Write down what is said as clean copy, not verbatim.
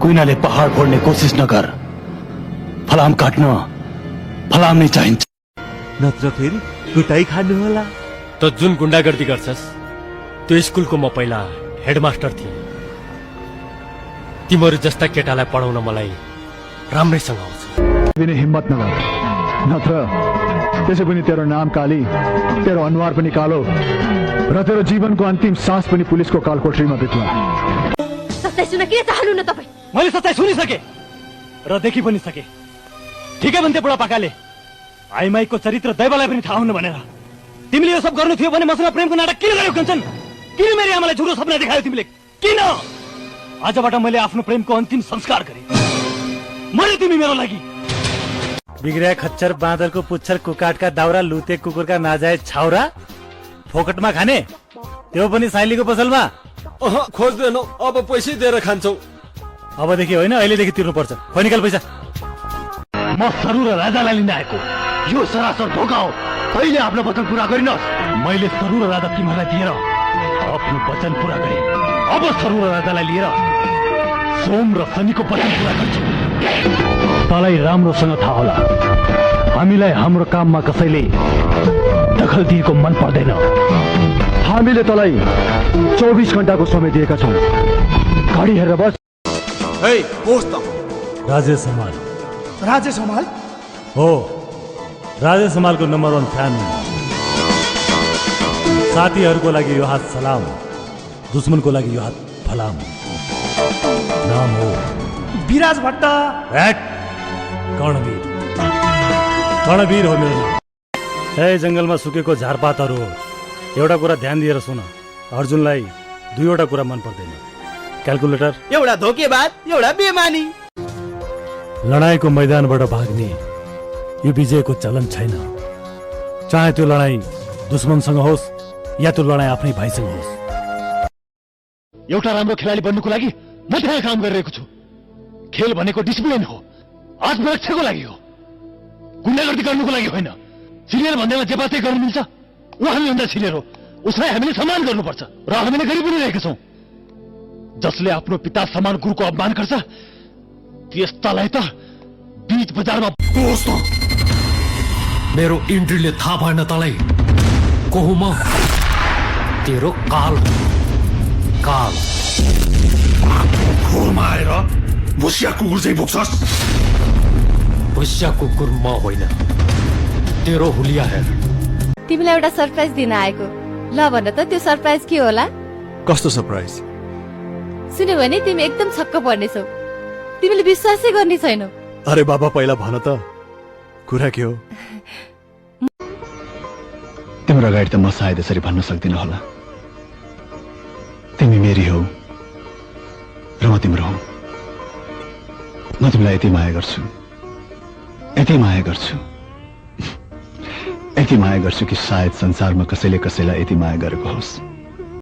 कुइनाले पहाड फोड्ने कोसिस नगर। फलाम काट्न फलाम नै चाहिन्छ, नत्र फेरि कुटाई खानु होला। त जुन गुण्डागर्दी गर्छस् त्यो स्कुलको म पहिला हेडमास्टर थिएँ। तिमीहरू जस्ता केटालाई पढाउन मलाई राम्रैसँग आउँछ। पनि हिम्मत नगर, नत्र त्यसै पनि तेरो नाम काली, तेरो अनुहार पनि कालो र तेरो जीवनको अन्तिम सास पनि पुलिसको कालकोठरीमा बित्ला। सच्चाइ सुन्न किन चाहनु न तपाईँ? मैले सच्चाइ सुनिसके र देखि पनि सके। ठिकै भन्थे बुढापाकाले, आइमाईको चरित्र दैवलाई पनि थाहा हुनु भनेर। तिमीले यो सब गर्नु थियो भने मसँग प्रेमको नाटक किन गर्यौ कञ्चन? किन मेरी आमालाई झुरो सपना देखायौ तिमीले? किन? आजबाट मैले आफ्नो प्रेमको अन्तिम संस्कार गरेँ। मैले तिमी मेरो लागि। बिग्रिया खच्चर, बाँदरको पुच्छर, कुकाटका दाउरा, लुते कुकुरका नाजायज छाउरा फोकटमा खाने, त्यो पनि साइलीको पसलमा। खोज्दैनौ, अब पैसै दिएर खान्छौ। अबदेखि होइन, अहिलेदेखि तिर्नुपर्छ। खोइ निकाल पैसा। म सरु र राजालाई लिन आएको, यो सरासर धोका हो। कहिले आफ्नो वचन पूरा गरिनस्। मैले सरु र राजा तिमीलाई दिएर आफ्नो वचन पूरा गरेँ। अब सरु र राजालाई लिएर सोम र शनिको वचन पूरा गर्छु। तँलाई राम्रोसँग थाहा होला, हामीलाई हाम्रो काममा कसैले दखल दिएको मन पर्दैन। हामीले तँलाई 24 घण्टाको समय दिएका छौँ। घडी हेरेर बस। राजेश हमाल। राजेश हमाल हो, राजेश हमालको नम्बर 1 फ्यान। साथीहरूको लागि यो हात सलाम, दुश्मनको लागि यो हात फलाम। नाम हो विराज भट्ट। कर्णवीर। कर्णवीर हो मेरो नाम। ए जंगलमा सुकेको झारपातहरू हो। एउटा कुरा ध्यान दिएर सुन, अर्जुनलाई दुईवटा कुरा मन पर्दैन। क्याल्कुलेटर, एउटा धोकेबाज, एउटा बेमानी। लडाईँको मैदानबाट भाग्ने यो विजयको चलन छैन। चाहे त्यो लडाईँ दुश्मनसँग होस् या त्यो लडाईँ आफ्नै भाइसँग होस्। एउटा राम्रो खेलाडी बन्नुको लागि म त्यहाँ काम गरिरहेको छु। खेल भनेको डिसिप्लिन हो, आत्मरक्षाको लागि हो, गुण्डागर्दी गर्नुको लागि होइन। सिनियर भन्दैमा जे बातै गर्नु मिल्छ, ऊ हामीभन्दा सिनियर हो, उसलाई हामीले सम्मान गर्नुपर्छ। र हामीले गरि पनि रहेका छौँ। जसले आफ्नो पिता समान गुरुको अपमान गर्छ त्यस्तालाई त बीच बजारमा कोस् त। मेरो इन्ट्रीले थाहा भएन तँलाई को हुँ म? तेरो काल हो, काल। खोलमा आएर भुसिया कुकुर चाहिँ बोक्छस्। भुसिया कुकुर म होइन, तेरो हुलिया हेर। तिमीलाई एउटा सरप्राइज दिन आएको। ल भन त, त्यो सरप्राइज के होला? कस्तो सरप्राइज? सुन्यो भने तिमी एकदम छक्क पर्नेछौ। तिमीले विश्वासै गर्ने छैनौ। अरे बाबा, पहिला भन त, कुरा के हो? तिम्रो अगाडि त म सायद यसरी भन्न सक्दिनँ होला। तिमी मेरी हौ र म तिम्रो हौ। म तिमीलाई यति माया गर्छु, यति माया गर्छु, यति माया गर्छु कि सायद संसारमा कसैले कसैलाई यति माया गरेको होस्।